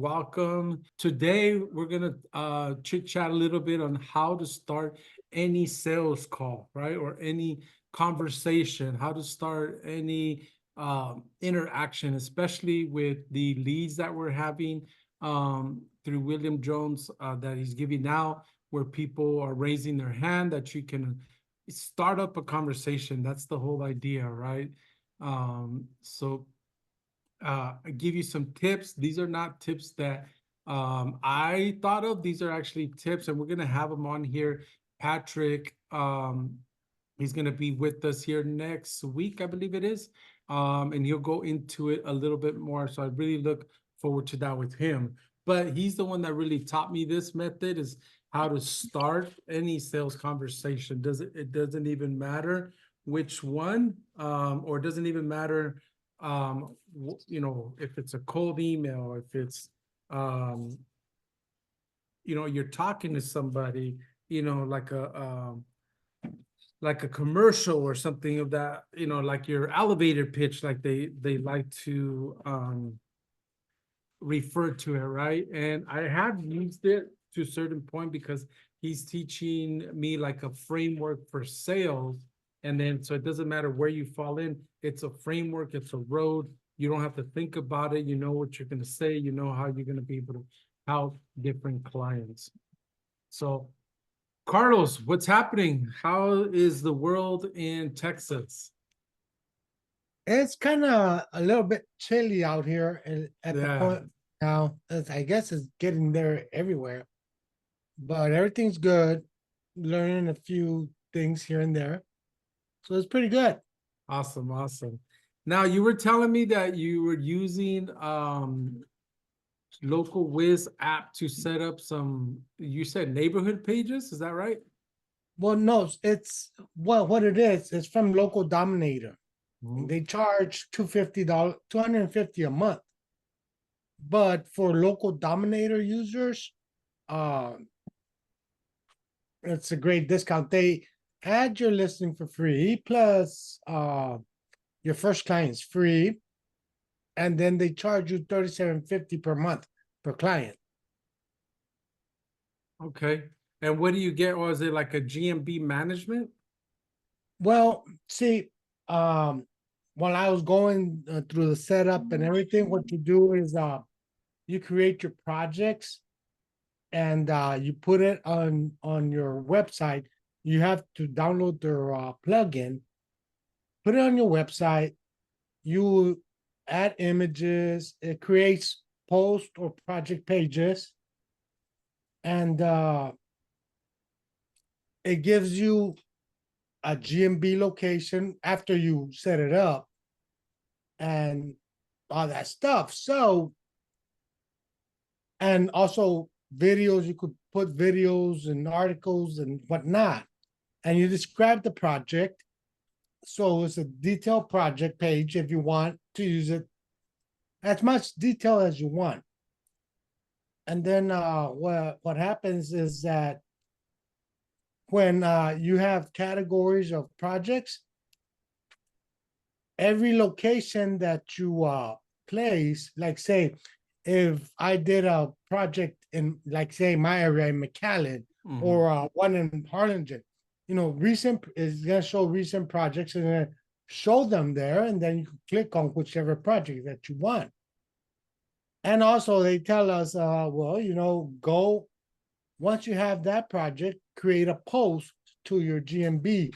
Welcome. Today we're gonna chit chat a little bit on how to start any sales call, right? Or any conversation, how to start any interaction, especially with the leads that we're having through William Jones that he's giving out, where people are raising their hand that you can start up a conversation. That's the whole idea, right? So give you some tips. These are not tips that I thought of. These are actually tips, and we're gonna have them on here. Patrick, he's gonna be with us here next week, I believe it is, and he'll go into it a little bit more. So I really look forward to that with him. But he's the one that really taught me this method is how to start any sales conversation. It doesn't even matter which one, or it doesn't even matter if it's a cold email, if it's um you're talking to somebody, like a commercial or something of that, like your elevator pitch, like they like to refer to it, right? And I have used it to a certain point because he's teaching me like a framework for sales. And then so it doesn't matter where you fall in, it's a framework, it's a road. You don't have to think about it. You know what you're going to say, you know how you're going to be able to help different clients. So, Carlos, what's happening? How is the world in Texas? It's kind of a little bit chilly out here at the Yeah. point now. I guess it's getting there everywhere, but everything's good. Learning a few things here and there, so it's pretty good. Awesome, awesome. Now you were telling me that you were using local Wiz app to set up some, you said neighborhood pages, is that right? Well, no, it's what it is. It's from Local Dominator. Mhm. They charge $250, 250 a month, but for Local Dominator users, uh, it's a great discount. They add your listing for free plus your first client's free, and then they charge you $37.50 per month per client. Okay. And what do you get? Or is it like a GMB management? Well, see, um, while I was going through the setup and everything, what you do is you create your projects and you put it on your website. You have to download their plugin, put it on your website. You add images. It creates post or project pages, and it gives you a GMB location after you set it up and all that stuff. So, and also videos, you could put videos and articles and whatnot. And you describe the project. So it's a detailed project page if you want to use it as much detail as you want. And then what happens is that when you have categories of projects, every location that you place, like say, if I did a project in, like say, my area in McAllen Mhm. or one in Harlingen, recent is gonna show recent projects and then show them there, and then you can click on whichever project that you want. And also, they tell us, well, go once you have that project, create a post to your GMB,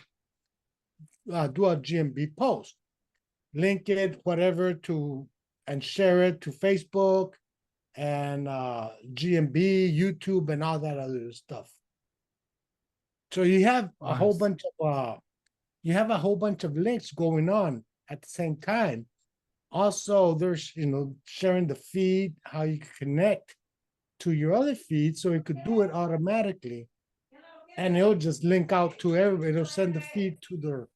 do a GMB post, link it, whatever, to and share it to Facebook and GMB, YouTube, and all that other stuff. So Nice. you have a whole bunch of links going on at the same time. Also, there's sharing the feed, how you can connect to your other feed, so it could do it automatically, and it'll just link out to everybody. It'll send the feed to their,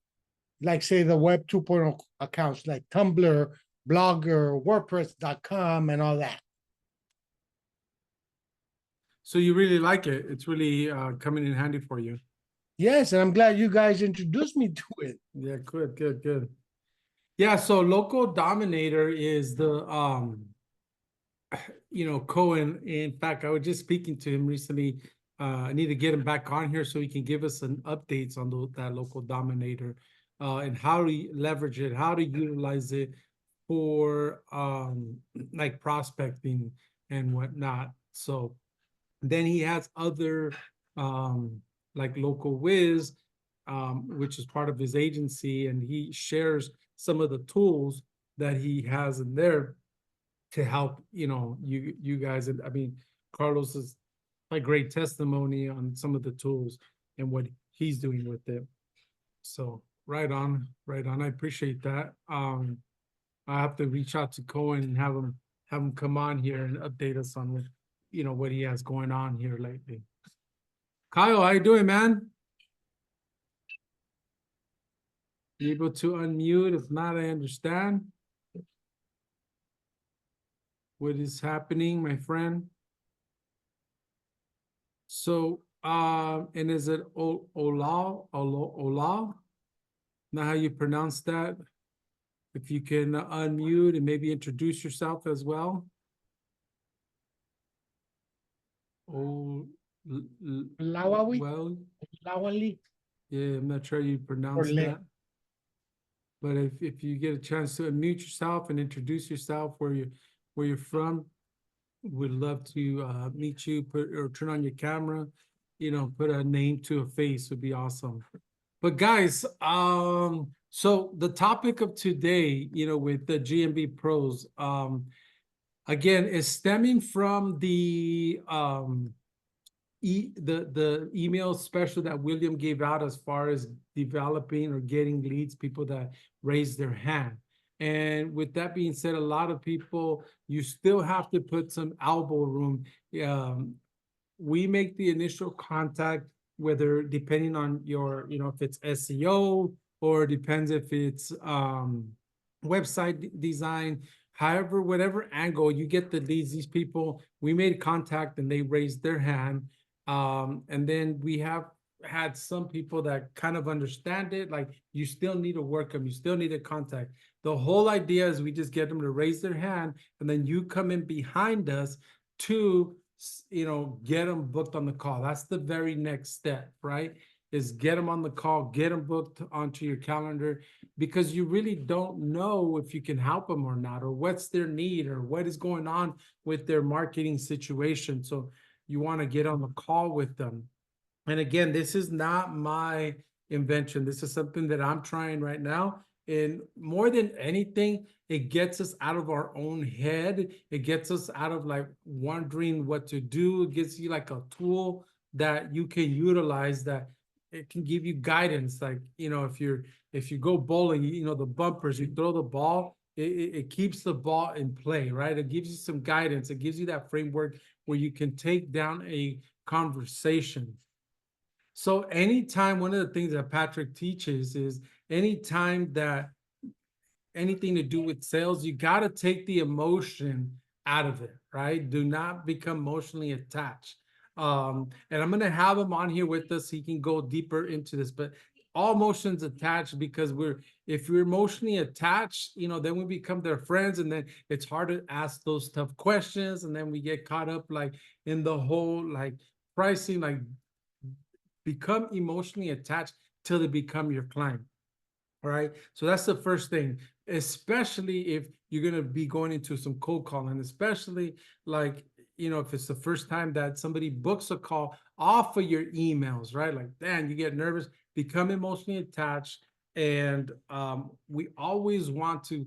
like say, the Web 2.0 accounts like Tumblr, Blogger, WordPress.com, and all that. So you really like it. It's really coming in handy for you. Yes, and I'm glad you guys introduced me to it. Yeah, good, good, good. Yeah, so local dominator is the Cohen, in fact, I was just speaking to him recently. I need to get him back on here so he can give us some updates on that local dominator, and how to leverage it, how to utilize it for like prospecting and whatnot. So then he has other like Local Wiz, which is part of his agency, and he shares some of the tools that he has in there to help you guys. And I mean, Carlos is a great testimony on some of the tools and what he's doing with it. So right on, right on. I appreciate that. I have to reach out to Cohen and have him come on here and update us on what he has going on here lately. Kyle, how you doing, man? You able to unmute? If not, I understand what is happening, my friend. So, and is it Ola? Not how you pronounce that? If you can unmute and maybe introduce yourself as well. Oh, Lawawi, well, Lawali, yeah, I'm not sure how you or pronounce Le. that. But if you get a chance to unmute yourself and introduce yourself, where you're from, would love to meet you, put or turn on your camera, put a name to a face would be awesome. But guys, so the topic of today, with the GMB pros, again, is stemming from the email special that William gave out as far as developing or getting leads, people that raise their hand. And with that being said, a lot of people, you still have to put some elbow room. We make the initial contact, whether depending on your, if it's SEO or depends if it's website design, however, whatever angle you get the leads, these people, we made contact and they raised their hand. And then we have had some people that kind of understand it, like you still need to work them, you still need to contact. The whole idea is we just get them to raise their hand, and then you come in behind us to get them booked on the call. That's the very next step, right? Is get them on the call, get them booked onto your calendar, because you really don't know if you can help them or not, or what's their need, or what is going on with their marketing situation. So you want to get on the call with them. And again, this is not my invention. This is something that I'm trying right now. And more than anything, it gets us out of our own head. It gets us out of like wondering what to do. It gives you like a tool that you can utilize, that it can give you guidance. Like, if you go bowling, the bumpers, you throw the ball, it keeps the ball in play, right? It gives you some guidance. It gives you that framework where you can take down a conversation. So anytime, one of the things that Patrick teaches is anytime that anything to do with sales, you got to take the emotion out of it, right? Do not become emotionally attached. And I'm going to have him on here with us. He can go deeper into this, but all emotions attached, because if we're emotionally attached, then we become their friends, and then it's hard to ask those tough questions. And then we get caught up like in the whole like pricing, like become emotionally attached till they become your client. All right. So that's the first thing, especially if you're going to be going into some cold calling, especially like, if it's the first time that somebody books a call off of your emails, right? Like, then you get nervous, become emotionally attached. And we always want to,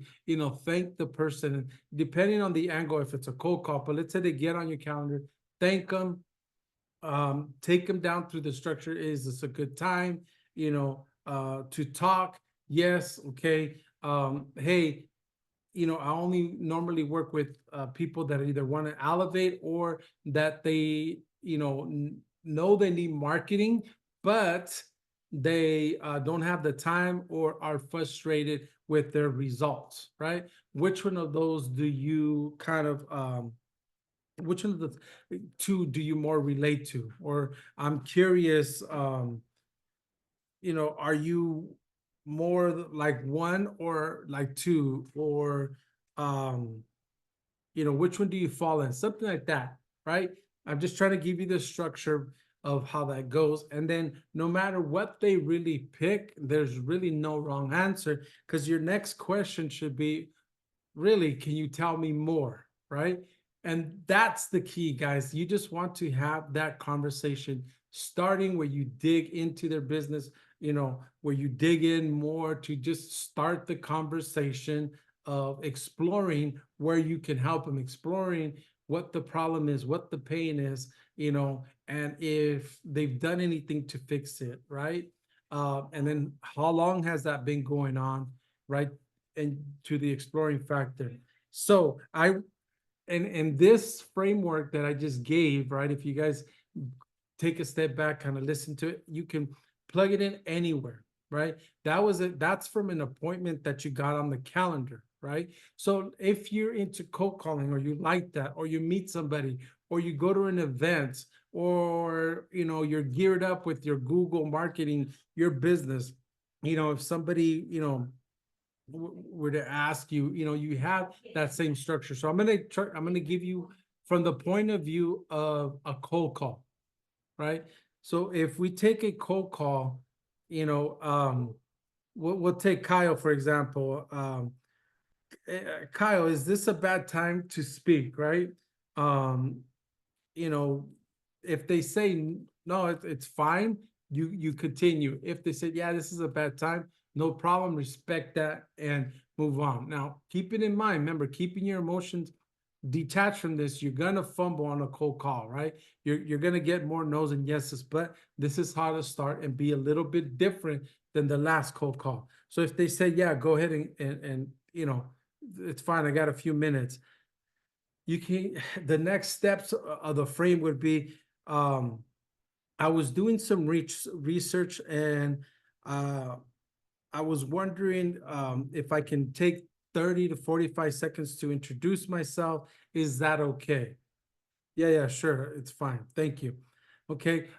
thank the person, depending on the angle, if it's a cold call, but let's say they get on your calendar, thank them, take them down through the structure. Is this a good time, to talk? Yes. Okay. Hey, I only normally work with people that either want to elevate, or that they, know they need marketing, but they don't have the time or are frustrated with their results, right? Which one of those do you kind of, which one of the two do you more relate to? Or I'm curious, are you more like one or like two, or um which one do you fall in? Something like that, right? I'm just trying to give you the structure of how that goes. And then no matter what they really pick, there's really no wrong answer, because your next question should be, really, can you tell me more? Right. And that's the key, guys. You just want to have that conversation starting where you dig into their business, where you dig in more to just start the conversation of exploring where you can help them, exploring what the problem is, what the pain is, and if they've done anything to fix it, right? And then how long has that been going on, right? And to the exploring factor. So and this framework that I just gave, right? If you guys take a step back, kind of listen to it, you can plug it in anywhere, right? That's from an appointment that you got on the calendar, right? So if you're into cold calling, or you like that, or you meet somebody, or you go to an event, or you're geared up with your Google marketing, your business, if somebody, were to ask you, you have that same structure. So I'm gonna give you from the point of view of a cold call, right? So if we take a cold call, we'll take Kyle for example. Kyle, is this a bad time to speak, right? Um, you know, if they say no, it's fine, you continue. If they say, yeah, this is a bad time, no problem, respect that and move on. Now, keep it in mind, remember, keeping your emotions detached from this, you're gonna fumble on a cold call, right? You're gonna get more no's and yeses, but this is how to start and be a little bit different than the last cold call. So if they say, yeah, go ahead and it's fine, I got a few minutes, you can the next steps of the frame would be, um I was doing some research, and uh I was wondering if I can take 30 to 45 seconds to introduce myself. Is that okay? Yeah, yeah, sure, it's fine, thank you. Okay.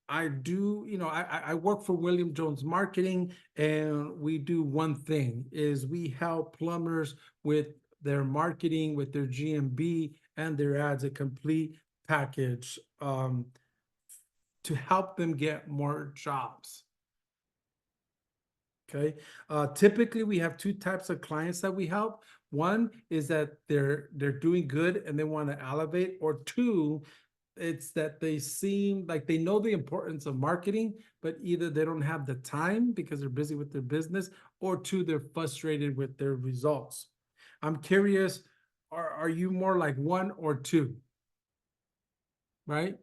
I do, I work for William Jones Marketing, and we do one thing, is we help plumbers with their marketing, with their GMB and their ads, a complete package, to help them get more jobs. Okay. Typically, we have two types of clients that we help. One is that they're doing good and they want to elevate, or two, it's that they seem like they know the importance of marketing, but either they don't have the time because they're busy with their business, or two, they're frustrated with their results. I'm curious, are you more like one or two? Right?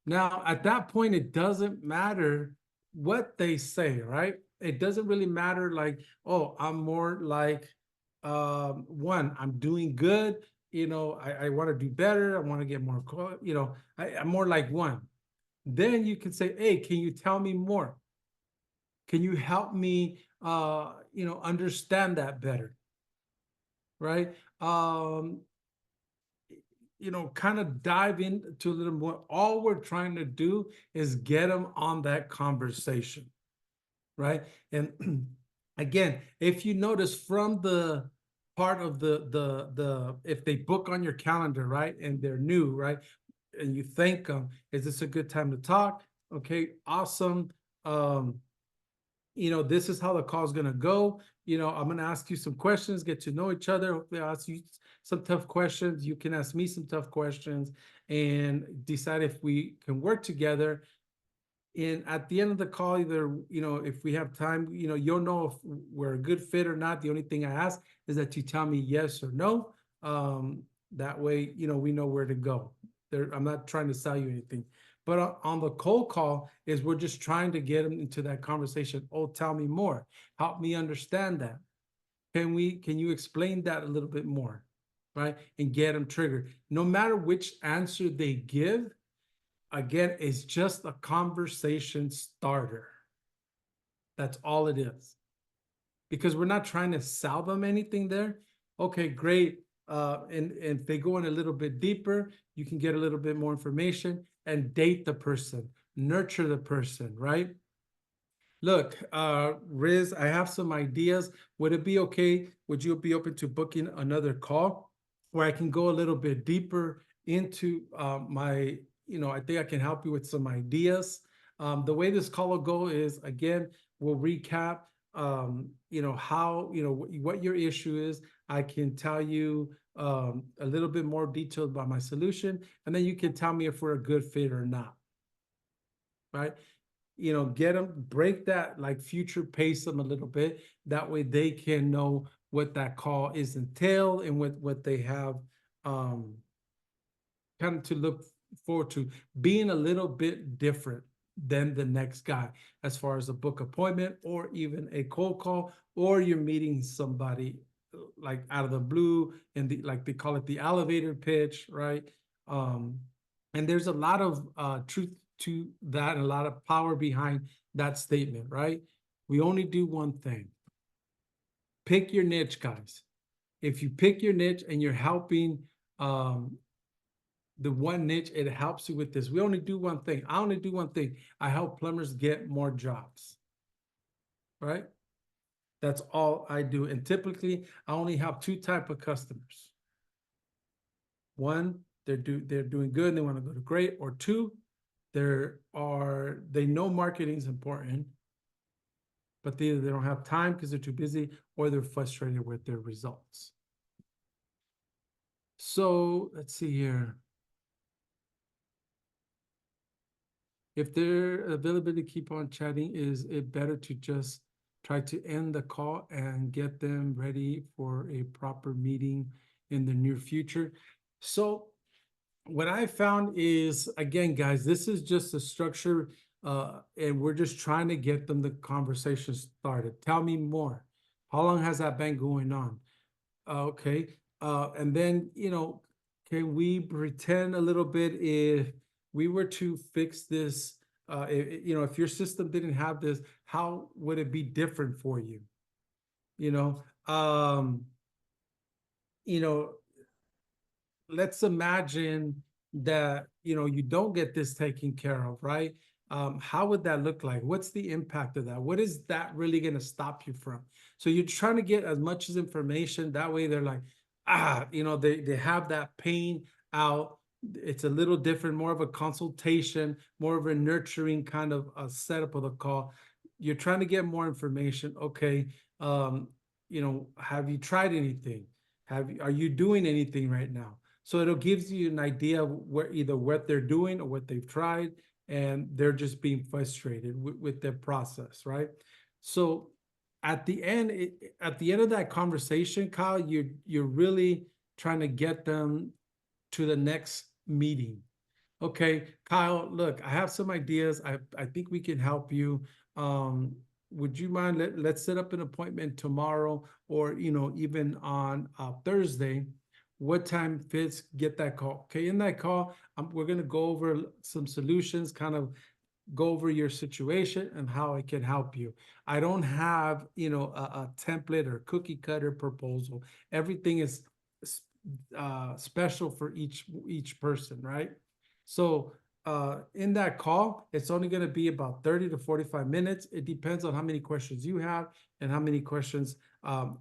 Now, at that point, it doesn't matter what they say, right? It doesn't really matter, like, oh, I'm more like one, I'm doing good, I want to do better, I want to get more, I'm more like one. Then you can say, hey, can you tell me more? Can you help me understand that better? Right? Kind of dive into a little more. All we're trying to do is get them on that conversation, right? And again, if you notice from the part of the if they book on your calendar, right, and they're new, right, and you thank them, is this a good time to talk? Okay, awesome. Um, this is how the call is going to go. I'm going to ask you some questions, get to know each other. Hopefully, I'll ask you some tough questions. You can ask me some tough questions and decide if we can work together. And at the end of the call, either, if we have time, you'll know if we're a good fit or not. The only thing I ask is that you tell me yes or no. That way, we know where to go. I'm not trying to sell you anything. But on the cold call is we're just trying to get them into that conversation. Oh, tell me more. Help me understand that. Can you explain that a little bit more? Right? And get them triggered. No matter which answer they give, again, it's just a conversation starter. That's all it is. Because we're not trying to sell them anything there. Okay, great. And if they go in a little bit deeper, you can get a little bit more information and date the person, nurture the person, right? Look, Riz, I have some ideas. Would it be okay? Would you be open to booking another call? where I can go a little bit deeper into my, I think I can help you with some ideas. The way this call will go is, again, we'll recap, how, what your issue is. I can tell you a little bit more detailed about my solution, and then you can tell me if we're a good fit or not, right? Get them, break that like future pace them a little bit. That way they can know what that call is entailed and what they have um kind of to look forward to, being a little bit different than the next guy as far as a book appointment or even a cold call, or you're meeting somebody like out of the blue, and like they call it the elevator pitch, right? um and there's a lot of truth to that and a lot of power behind that statement, right? We only do one thing. Pick your niche, guys. If you pick your niche and you're helping um the one niche, it helps you with this. We only do one thing. I only do one thing. I help plumbers get more jobs, right? That's all I do. And typically I only have two type of customers. One, they're doing good and they want to go to great, or two, they know marketing is important, but either they don't have time because they're too busy, or they're frustrated with their results. So let's see here. If their availability to keep on chatting, is it better to just try to end the call and get them ready for a proper meeting in the near future? So what I found is, again, guys, this is just a structure, and we're just trying to get them the conversation started. Tell me more. How long has that been going on? Okay. And then, can we pretend a little bit if we were to fix this? If your system didn't have this, how would it be different for you? You know, um, you know, let's imagine that you don't get this taken care of, right? How would that look like? What's the impact of that? What is that really going to stop you from? So you're trying to get as much as information, that way they're like, they have that pain out. It's a little different, more of a consultation, more of a nurturing kind of a setup of the call. You're trying to get more information. Okay. Have you tried anything? Are you doing anything right now? So it'll gives you an idea of where either what they're doing or what they've tried, and they're just being frustrated with their process, right? So at the end of that conversation, Kyle, you're really trying to get them to the next meeting. Okay, Kyle, look, I have some ideas. I think we can help you. Would you mind, let's set up an appointment tomorrow, or even on Thursday. What time fits? Get that call. Okay, in that call, we're gonna go over some solutions, kind of go over your situation and how I can help you. I don't have, a template or cookie cutter proposal. Everything is special for each person, right? So in that call, it's only going to be about 30 to 45 minutes. It depends on how many questions you have and how many questions I'll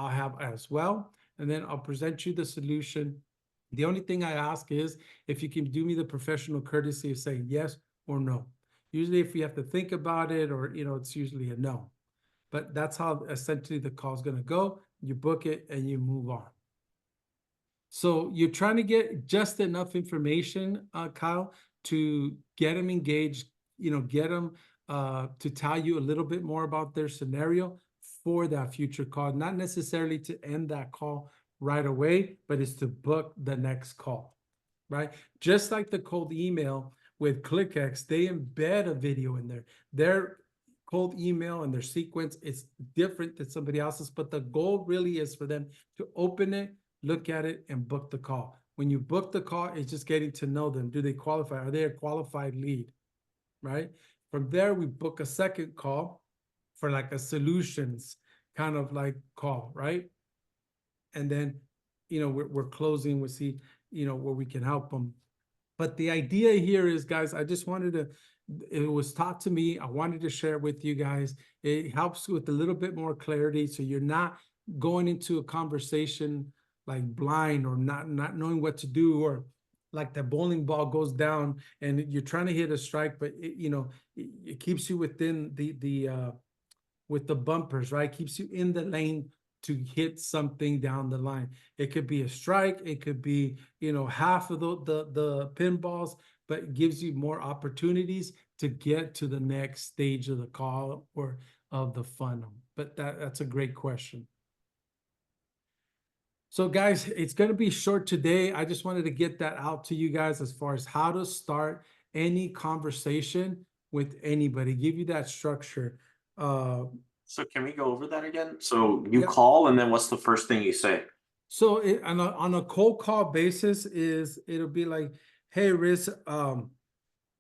have as well. And then I'll present you the solution. The only thing I ask is if you can do me the professional courtesy of saying yes or no. Usually if you have to think about it, or it's usually a no. But that's how essentially the call is going to go. You book it and you move on. So you're trying to get just enough information, Kyle, to get them engaged, get them to tell you a little bit more about their scenario for that future call, not necessarily to end that call right away, but it's to book the next call, right? Just like the cold email with ClickX, they embed a video in there. Their cold email and their sequence is different than somebody else's, but the goal really is for them to open it, look at it, and book the call. When you book the call, it's just getting to know them. Do they qualify? Are they a qualified lead? Right? From there, we book a second call for like a solutions kind of like call, right? And then, we're closing, we see, where we can help them. But the idea here is, guys, I just wanted to, it was taught to me. I wanted to share with you guys. It helps with a little bit more clarity. So you're not going into a conversation like blind or not knowing what to do, or like the bowling ball goes down and you're trying to hit a strike, but it keeps you within the with the bumpers, right? Keeps you in the lane to hit something down the line. It could be a strike, it could be, half of the pinballs, but it gives you more opportunities to get to the next stage of the call or of the funnel. But that's a great question. So guys, it's going to be short today. I just wanted to get that out to you guys as far as how to start any conversation with anybody, give you that structure. So can we go over that again? So you Yeah. call, and then what's the first thing you say? So on a cold call basis it'll be like, hey Riz,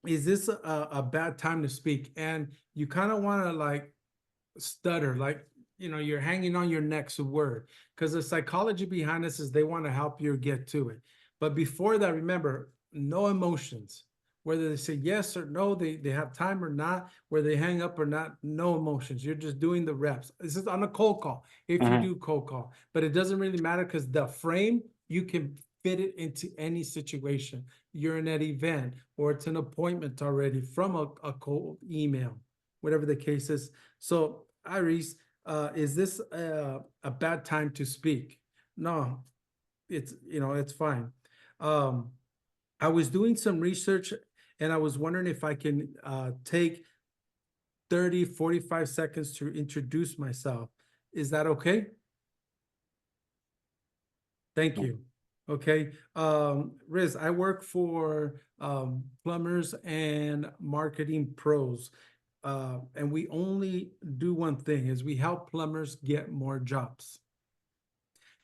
is this a bad time to speak? And you kind of want to like stutter, like, you're hanging on your next word, because the psychology behind this is they want to help you get to it. But before that, remember, no emotions. Whether they say yes or no, they have time or not, whether they hang up or not, no emotions. You're just doing the reps. This is on a cold call, if you do cold call. But it doesn't really matter, because the frame, you can fit it into any situation. You're in an event, or it's an appointment already from a cold email, whatever the case is. So, Iris, is this a bad time to speak? No, it's fine. I was doing some research, and I was wondering if I can take 30, 45 seconds to introduce myself. Is that okay? Thank you. Okay. Riz, I work for Plumbers and Marketing Pros. And we only do one thing, is we help plumbers get more jobs.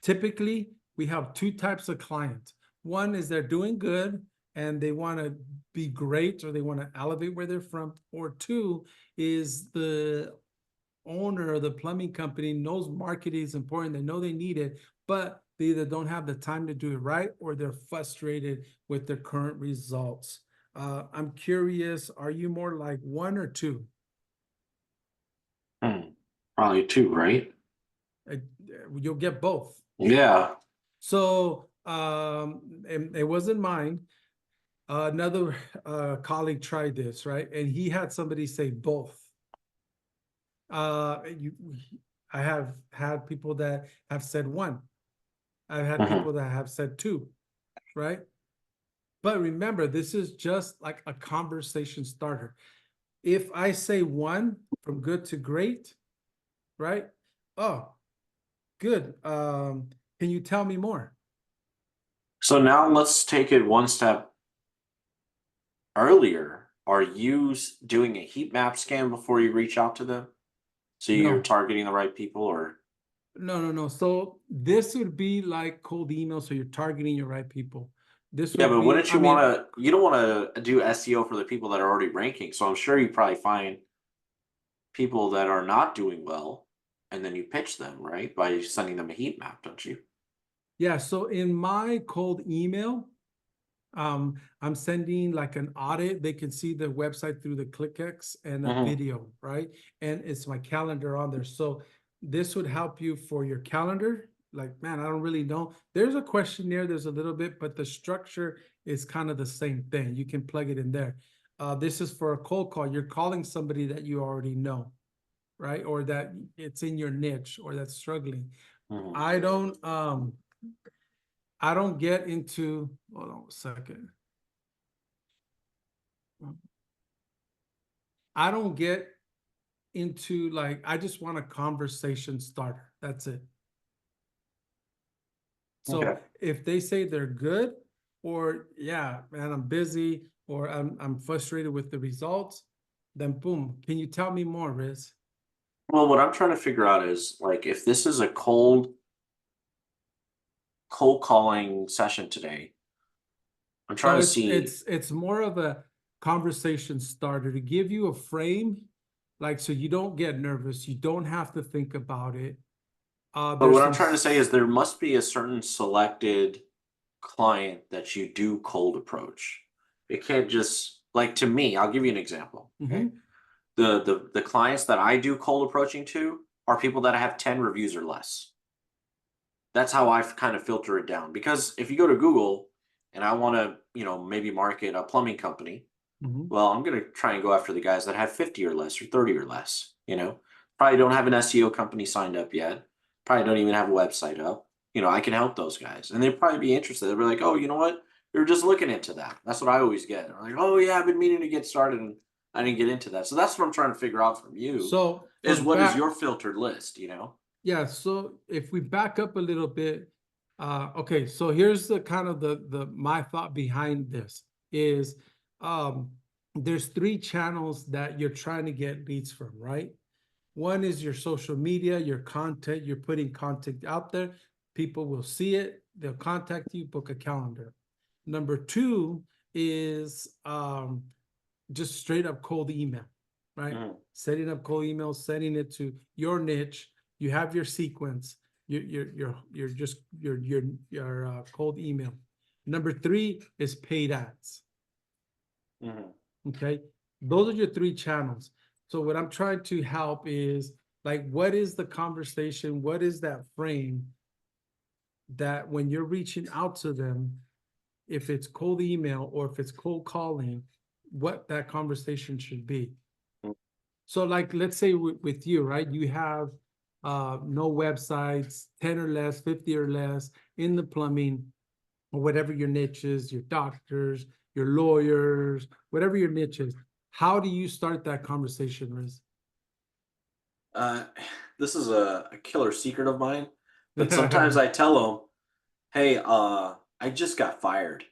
Typically, we have two types of clients. One is they're doing good and they want to be great, or they want to elevate where they're from. Or two is the owner of the plumbing company knows marketing is important. They know they need it, but they either don't have the time to do it right, or they're frustrated with their current results. I'm curious, are you more like one or two? Probably two, right? Uh, You'll get both. Yeah. So and it wasn't mine. Another colleague tried this, right? And he had somebody say both. You, I have had people that have said one. I've had people that have said two, right? But remember, this is just like a conversation starter. If I say one, from good to great, right? Oh, good. Can you tell me more? So now let's take it one step earlier. Are you doing a heat map scan before you reach out to them? So you're No, targeting the right people, or? no. So this would be like cold email. So you're targeting your right people. This Yeah, would but be, wouldn't I you mean, want to? You don't want to do SEO for the people that are already ranking. So I'm sure you probably find people that are not doing well, and then you pitch them, right? By sending them a heat map, don't you? yeah. So in my cold email, I'm sending like an audit. They can see the website through the ClickX and a video, right? And it's my calendar on there. So this would help you for your calendar. Like, man, I don't really know. There's a questionnaire, there's a little bit, but the structure is kind of the same thing. You can plug it in there. This is for a cold call. You're calling somebody that you already know, right? Or that it's in your niche, or that's struggling. I don't I don't get into, hold on a second. I don't get into like, I just want a conversation starter. That's it. So Okay. if they say they're good, or yeah, man, I'm busy, or I'm frustrated with the results, then boom, can you tell me more, Riz? Well, what I'm trying to figure out is like if this is a cold calling session today, I'm No, trying to it's see. it's it's more of a conversation starter to give you a frame, like, so you don't get nervous, you don't have to think about it. But There's what I'm some trying to say is there must be a certain selected client that you do cold approach. It can't just like to me, I'll give you an example. Okay. Mhm. The clients that I do cold approaching to are people that have 10 reviews or less. That's how I've kind of filter it down. Because if you go to Google and I want to, maybe market a plumbing company, Mhm. well, I'm going to try and go after the guys that have 50 or less or 30 or less, Probably don't have an SEO company signed up yet. Probably don't even have a website up. I can help those guys. And they'd probably be interested. They'll be like, oh, you know what? You're just looking into that. That's what I always get. They're like, oh, yeah, I've been meaning to get started and I didn't get into that. So that's what I'm trying to figure out from you So is for what is back, your filtered list? yeah, so if we back up a little bit, okay, so here's the kind of the my thought behind this is um there's three channels that you're trying to get leads from, right? One is your social media, your content, you're putting content out there, people will see it, they'll contact you, book a calendar. Number two is just straight up cold email, right? Mhm. Setting up cold email, sending it to your niche. You have your sequence. You're just your cold email. Number three is paid ads. Mhm. Okay, those are your three channels. So what I'm trying to help is like, what is the conversation? What is that frame that when you're reaching out to them, if it's cold email or if it's cold calling, what that conversation should be? Mm. So like, let's say with you, right? You have no websites, 10 or less, 50 or less in the plumbing, or whatever your niche is, your doctors, your lawyers, whatever your niche is. How do you start that conversation, Riz? Uh, this is a killer secret of mine, but sometimes I tell them, "Hey, I just got fired,"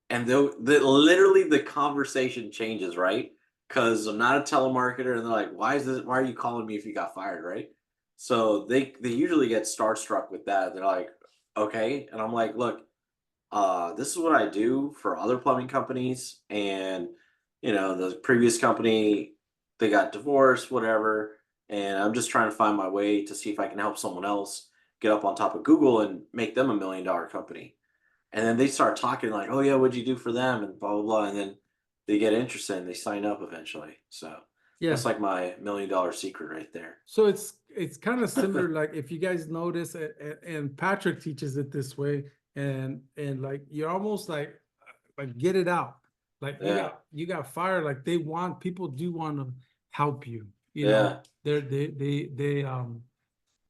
and literally the conversation changes, right? Because I'm not a telemarketer, and they're like, "Why is this? Why are you calling me if you got fired?" Right? So they usually get starstruck with that. They're like, "Okay," and I'm like, "Look, this is what I do for other plumbing companies, and the previous company, they got divorced, whatever, and I'm just trying to find my way to see if I can help someone else get up on top of Google and make them $1 million company." And then they start talking like, "Oh yeah, what'd you do for them?" and blah blah blah, and then they get interested and they sign up eventually. So Yeah. that's like my $1 million secret right there. So it's kind of similar, like if you guys notice, and Patrick teaches it this way, and like you're almost like get it out. Like Yeah, you got fired. Like people do want to help you. yeah,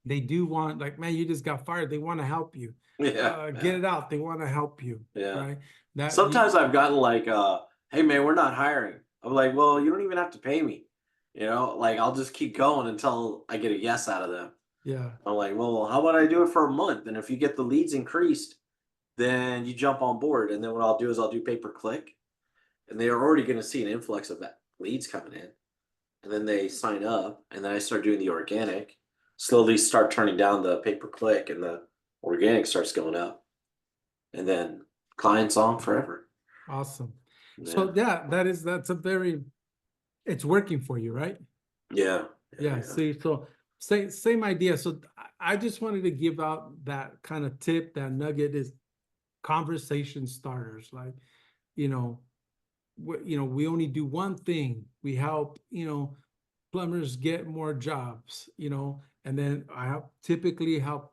They do want, like, man, you just got fired. They want to help you. yeah, Get yeah, it out. They want to help you, yeah. right? That you, Sometimes I've gotten like, "Hey man, we're not hiring." I'm like, "Well, you don't even have to pay me." Like I'll just keep going until I get a yes out of them. yeah. I'm like, "Well, how about I do it for a month? And if you get the leads increased, then you jump on board. And then what I'll do is I'll do pay per click, and they're already going to see an influx of that leads coming in. And then they sign up, and then I start doing the organic. Slowly start turning down the pay per click, and the organic starts going up, and then clients on forever." Awesome. Yeah. So yeah, that's a very, it's working for you, right? Yeah. Yeah. Yeah, Yeah. see, so same idea. So I just wanted to give out that kind of tip, that nugget is conversation starters. Like, you know, we only do one thing. We help, plumbers get more jobs, and then typically help,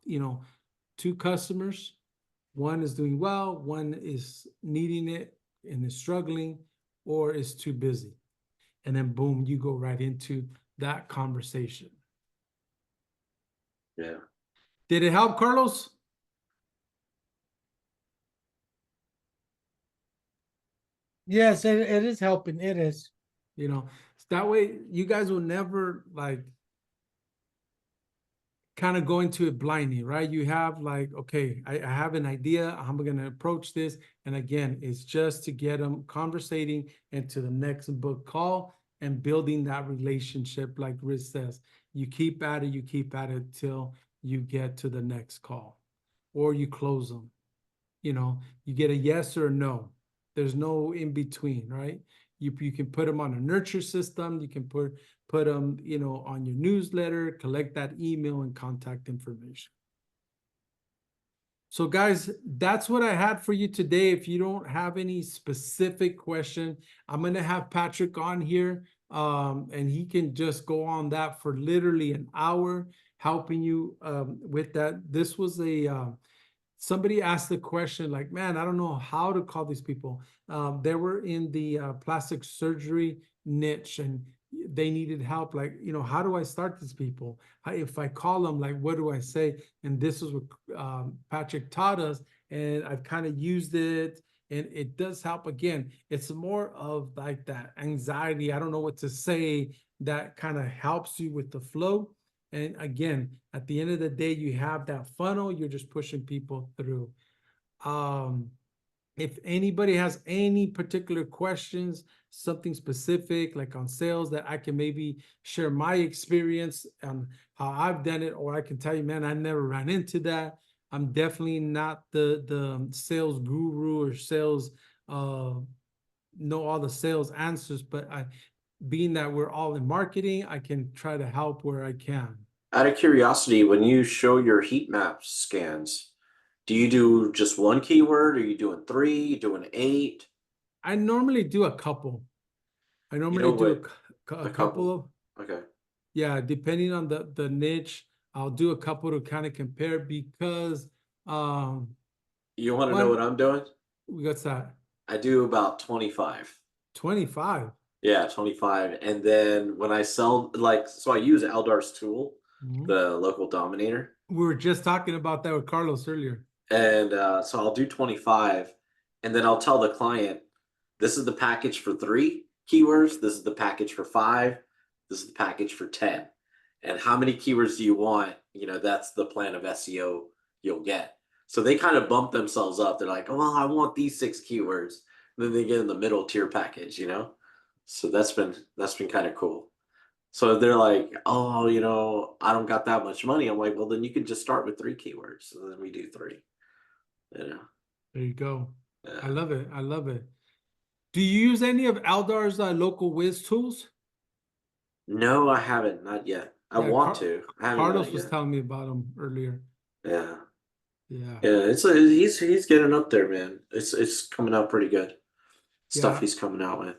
two customers. One is doing well, one is needing it and is struggling, or is too busy. And then boom, you go right into that conversation. Yeah. Did it help, Carlos? Yes, it is helping. It is. That way you guys will never like kind of go into it blindly, right? You have like, okay, I have an idea, I'm going to approach this. And again, it's just to get them conversating into the next book call and building that relationship. Like Riz says, you keep at it till you get to the next call or you close them. You get a yes or a no. There's no in between, right? You can put them on a nurture system. You can put them, on your newsletter, collect that email and contact information. So guys, that's what I had for you today. If you don't have any specific question, I'm going to have Patrick on here, and he can just go on that for literally an hour. helping you with that. This was a somebody asked the question like, man, I don't know how to call these people. They were in the plastic surgery niche and they needed help. Like, how do I start these people? If I call them, like, what do I say? And this is what Patrick taught us. And I've kind of used it and it does help. Again, it's more of like that anxiety. I don't know what to say, that kind of helps you with the flow. And again, at the end of the day, you have that funnel, you're just pushing people through. Um, if anybody has any particular questions, something specific like on sales that I can maybe share my experience on how I've done it, or I can tell you, man, I never ran into that. I'm definitely not the sales guru or sales know all the sales answers, but being that we're all in marketing, I can try to help where I can. Out of curiosity, when you show your heat map scans, do you do just one keyword? Are you doing 3? You doing 8? I normally do a couple. I You know normally do what? a A couple couple. of, Okay. yeah, depending on the niche, I'll do a couple to kind of compare because You want to know one, what I'm doing? what's that? I do about 25. 25. Yeah, 25. And then when I sell, like, so I use Eldar's tool, Mhm. the local dominator. We were just talking about that with Carlos earlier. And so I'll do 25. And then I'll tell the client, this is the package for 3 keywords. This is the package for 5. This is the package for 10. And how many keywords do you want? That's the plan of SEO you'll get. So they kind of bump themselves up. They're like, oh, well, I want these 6 keywords. And then they get in the middle tier package. So that's been kind of cool. So they're like, oh, I don't got that much money. I'm like, well, then you can just start with 3 keywords. So then we do 3. You know, There you go. I yeah. love it. I love it. Do you use any of Aldar's local whiz tools? No, I haven't. Not yet. I Yeah, want to. I haven't done Carlos it was yet. telling me about them earlier. Yeah. Yeah. Yeah. He's getting up there, man. It's coming out pretty good. Stuff Yeah. he's coming out with.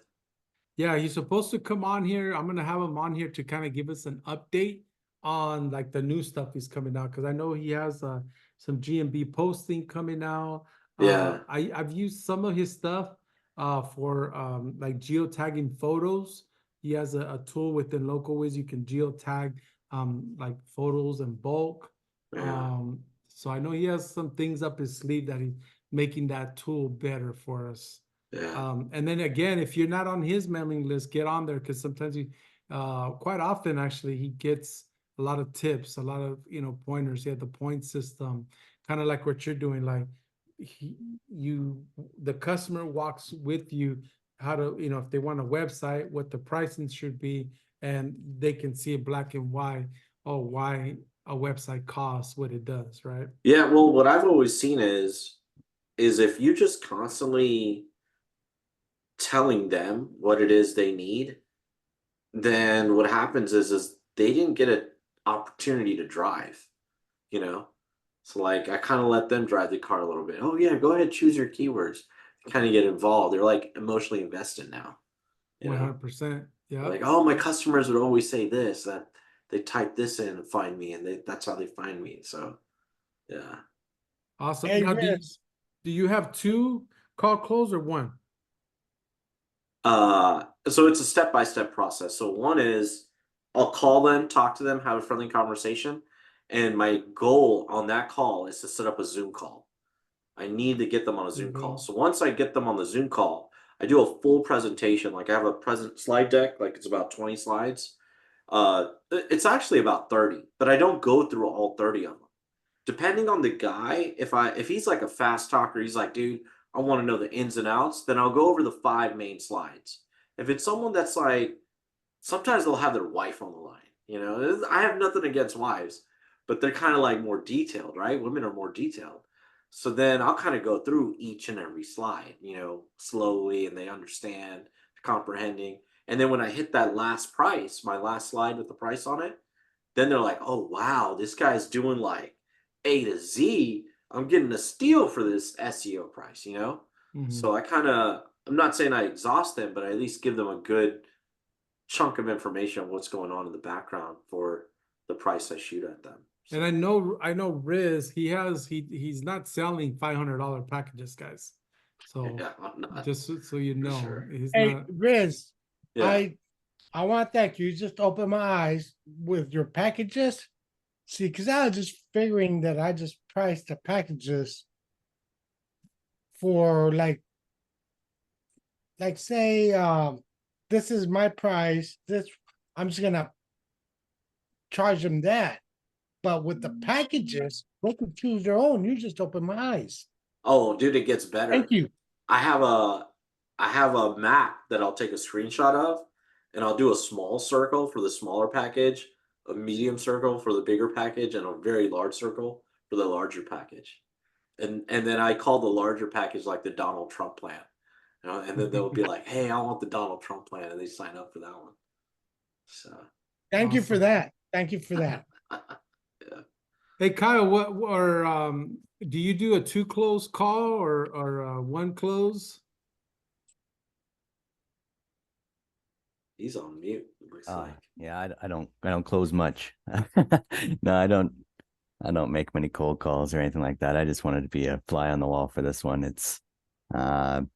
Yeah, he's supposed to come on here. I'm gonna have him on here to kind of give us an update on like the new stuff he's coming out because I know he has some GMB posting coming out. Yeah. I've used some of his stuff for like geotagging photos. He has a tool within LocalWiz you can geotag like photos in bulk. Yeah. So I know he has some things up his sleeve that he's making that tool better for us. Yeah. And then again, if you're not on his mailing list, get on there because sometimes he, quite often actually, he gets a lot of tips, a lot of pointers. He had the point system, kind of like what you're doing. Like he, the customer walks with you how to, if they want a website, what the pricing should be, and they can see it black and white. Oh, why a website costs what it does, right? Yeah. Well, what I've always seen is if you just constantly telling them what it is they need, then what happens is they didn't get an opportunity to drive, you know? So like I kind of let them drive the car a little bit. Oh yeah, go ahead, choose your keywords. Kind of get involved. They're like emotionally invested now, you know? 100%. Yeah. Like, oh, my customers would always say this, that they type this in and find me, and that's how they find me. So yeah. Awesome. Hey, Now, Vince. do you have two call close or one? So it's a step-by-step process. So one is I'll call them, talk to them, have a friendly conversation. And my goal on that call is to set up a Zoom call. I need to get them on a Zoom call. Mhm. So once I get them on the Zoom call, I do a full presentation. Like I have a present slide deck, like it's about 20 slides. It's actually about 30, but I don't go through all 30 of them. Depending on the guy, if he's like a fast talker, he's like, dude, I want to know the ins and outs, then I'll go over the 5 main slides. If it's someone that's like, sometimes they'll have their wife on the line. I have nothing against wives, but they're kind of like more detailed, right? Women are more detailed. So then I'll kind of go through each and every slide, slowly, and they understand, comprehending. And then when I hit that last price, my last slide with the price on it, then they're like, oh, wow, this guy's doing like A to Z. I'm getting a steal for this SEO price. Mhm. So I'm not saying I exhaust them, but I at least give them a good chunk of information on what's going on in the background for the price I shoot at them. And I know Riz, he's not selling $500 packages, guys. So Yeah, I'm not, just so you know, sure. he's Hey, not. Riz, Yeah. I want to thank you. You just opened my eyes with your packages. See, because I was just figuring that I just priced the packages for like say this is my price. This I'm just gonna charge them that. But with the packages, they can choose their own. You just open my eyes. Oh, dude, it gets better. Thank you. I have a map that I'll take a screenshot of, and I'll do a small circle for the smaller package, a medium circle for the bigger package, and a very large circle for the larger package. And then I call the larger package like the Donald Trump plan. You know, and then they'll be like, "Hey, I want the Donald Trump plan," and they sign up for that one. So, Thank you for Awesome. that. Thank you for that. yeah. Hey Kyle, what or do you do a 2 close call or 1 close? He's on mute, it looks like. Yeah, I don't close much. No, I don't make many cold calls or anything like that. I just wanted to be a fly on the wall for this one. It's a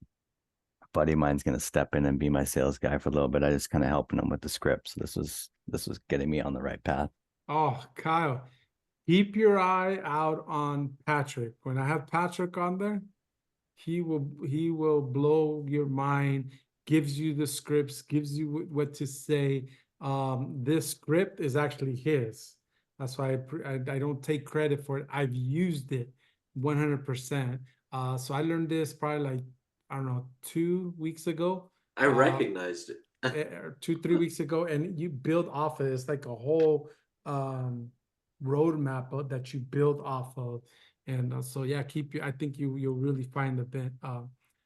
buddy of mine's gonna step in and be my sales guy for a little bit. I just kind of helping him with the scripts. This was getting me on the right path. Oh, Kyle, keep your eye out on Patrick. When I have Patrick on there, he will blow your mind, gives you the scripts, gives you what to say. This script is actually his. That's why I don't take credit for it. I've used it 100%. So I learned this probably like, I don't know, 2 weeks ago. I recognized it. 2, 3 weeks ago, and you build off of it. It's like a whole roadmap that you build off of. And so yeah, I think you'll really find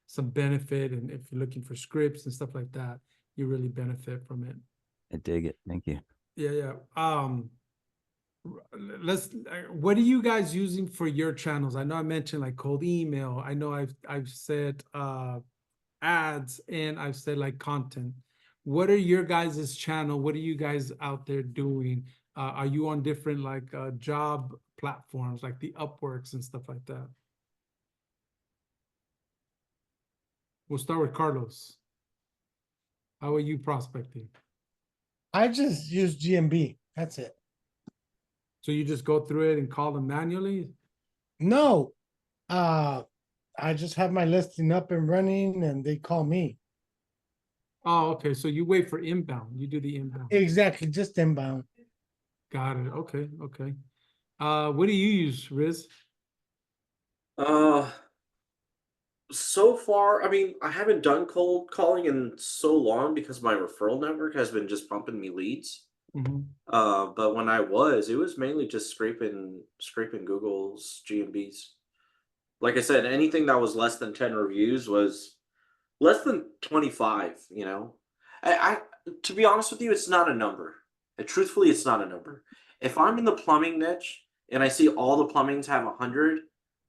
some benefit, and if you're looking for scripts and stuff like that, you really benefit from it. I dig it. Thank you. Yeah. What are you guys using for your channels? I know I mentioned like cold email. I know I've said ads, and I've said like content. What are your guys' channel? What are you guys out there doing? Are you on different like job platforms like the Upworks and stuff like that? We'll start with Carlos. How are you prospecting? I just use GMB. That's it. So you just go through it and call them manually? No, I just have my listing up and running, and they call me. Oh, okay. So you wait for inbound. You do the inbound. Exactly, just inbound. Got it. Okay. What do you use, Riz? So far, I mean, I haven't done cold calling in so long because my referral network has been just pumping me leads. Mhm. But when it was mainly just scraping Google's GMBs. Like I said, anything that was less than 10 reviews was less than 25, you know. I to be honest with you, it's not a number. Truthfully, it's not a number. If I'm in the plumbing niche and I see all the plumbings have 100,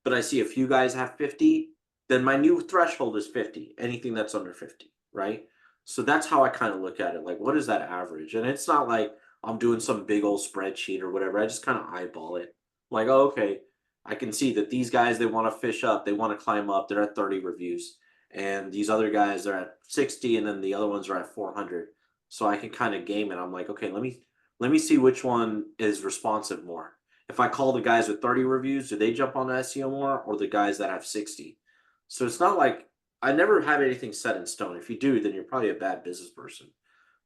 but I see a few guys have 50, then my new threshold is 50. Anything that's under 50, right? So that's how I kind of look at it. Like, what is that average? And it's not like I'm doing some big old spreadsheet or whatever. I just kind of eyeball it. Like, oh, okay, I can see that these guys, they want to fish up, they want to climb up, they're at 30 reviews. And these other guys, they're at 60, and then the other ones are at 400. So I can kind of game it. I'm like, okay, let me see which one is responsive more. If I call the guys with 30 reviews, do they jump on the SEO more, or the guys that have 60? So it's not like I never have anything set in stone. If you do, then you're probably a bad business person.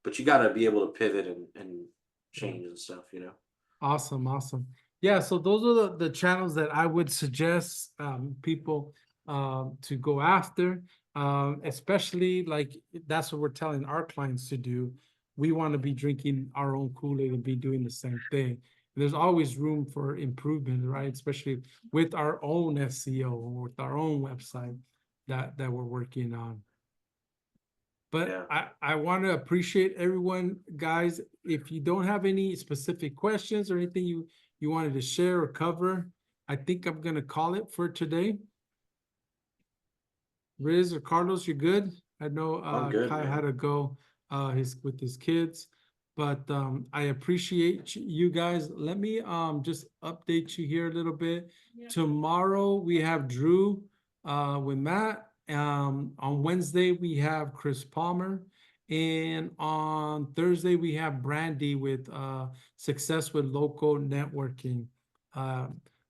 But you got to be able to pivot and change and stuff, you know? Awesome. Yeah, so those are the channels that I would suggest people to go after, especially like that's what we're telling our clients to do. We want to be drinking our own Kool-Aid and be doing the same thing. There's always room for improvement, right? Especially with our own SEO, with our own website that we're working on. But Yeah. I want to appreciate everyone, guys. If you don't have any specific questions or anything you wanted to share or cover, I think I'm going to call it for today. Riz or Carlos, you're good? I know I'm good, Kai man. had to go with his kids. But I appreciate you guys. Let me just update you here a little bit. Tomorrow we have Drew with Matt. On Wednesday we have Chris Palmer. And on Thursday we have Brandy with Success with Local Networking.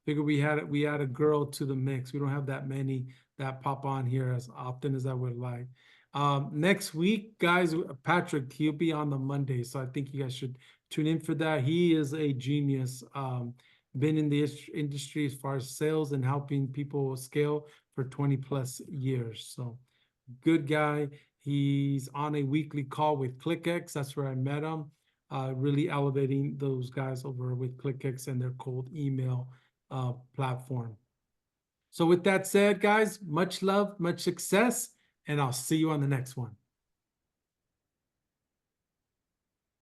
Figure we add a girl to the mix. We don't have that many that pop on here as often as I would like. Next week, guys, Patrick, he'll be on the Monday, so I think you guys should tune in for that. He is a genius. Been in the industry as far as sales and helping people scale for 20 plus years. So good guy. He's on a weekly call with ClickX. That's where I met him. Really elevating those guys over with ClickX and their cold email platform. So with that said, guys, much love, much success, and I'll see you on the next one.